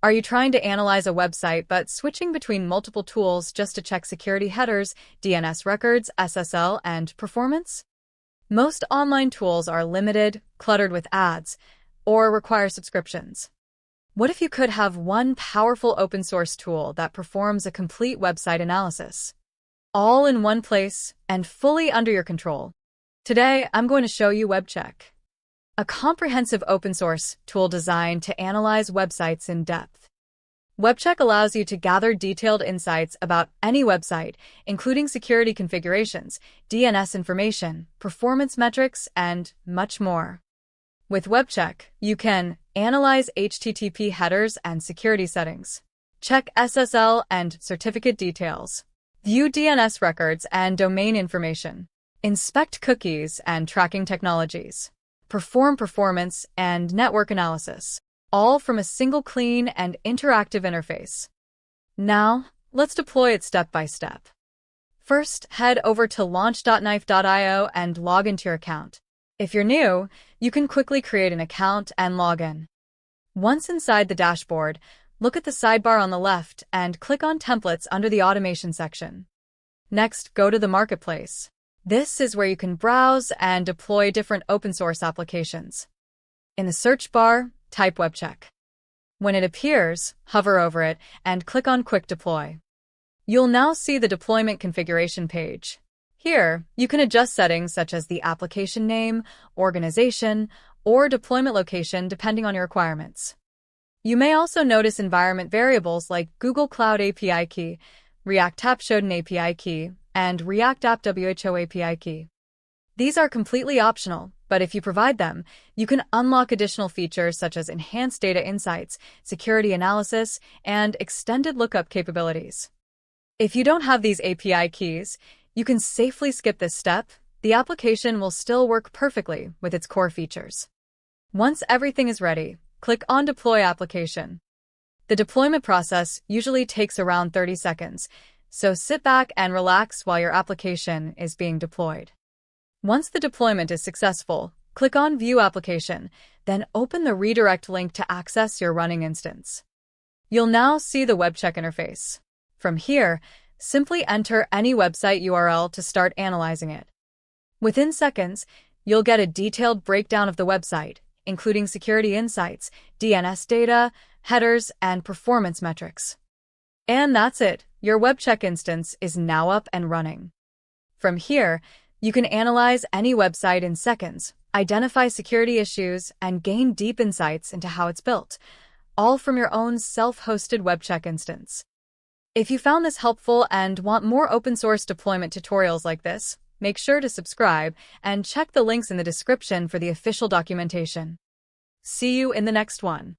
Are you trying to analyze a website but switching between multiple tools just to check security headers, DNS records, SSL, and performance? Most online tools are limited, cluttered with ads, or require subscriptions. What if you could have one powerful open source tool that performs a complete website analysis, all in one place and fully under your control? Today, I'm going to show you WebCheck, a comprehensive open source tool designed to analyze websites in depth. WebCheck allows you to gather detailed insights about any website, including security configurations, DNS information, performance metrics, and much more. With WebCheck, you can analyze HTTP headers and security settings, check SSL and certificate details, view DNS records and domain information, inspect cookies and tracking technologies, perform performance and network analysis, all from a single clean and interactive interface. Now, let's deploy it step by step. First, head over to launch.knife.io and log into your account. If you're new, you can quickly create an account and log in. Once inside the dashboard, look at the sidebar on the left and click on Templates under the Automation section. Next, go to the Marketplace. This is where you can browse and deploy different open-source applications. In the search bar, type WebCheck. When it appears, hover over it and click on Quick Deploy. You'll now see the deployment configuration page. Here, you can adjust settings such as the application name, organization, or deployment location depending on your requirements. You may also notice environment variables like Google Cloud API Key, React App Shodan API Key, and React App WHO API Key. These are completely optional, but if you provide them, you can unlock additional features such as enhanced data insights, security analysis, and extended lookup capabilities. If you don't have these API keys, you can safely skip this step. The application will still work perfectly with its core features. Once everything is ready, click on Deploy Application. The deployment process usually takes around 30 seconds, so sit back and relax while your application is being deployed. Once the deployment is successful, click on View Application, then open the redirect link to access your running instance. You'll now see the WebCheck interface. From here, simply enter any website URL to start analyzing it. Within seconds, you'll get a detailed breakdown of the website, including security insights, DNS data, headers, and performance metrics. And that's it. Your WebCheck instance is now up and running. From here, you can analyze any website in seconds, identify security issues, and gain deep insights into how it's built, all from your own self-hosted WebCheck instance. If you found this helpful and want more open-source deployment tutorials like this, make sure to subscribe and check the links in the description for the official documentation. See you in the next one.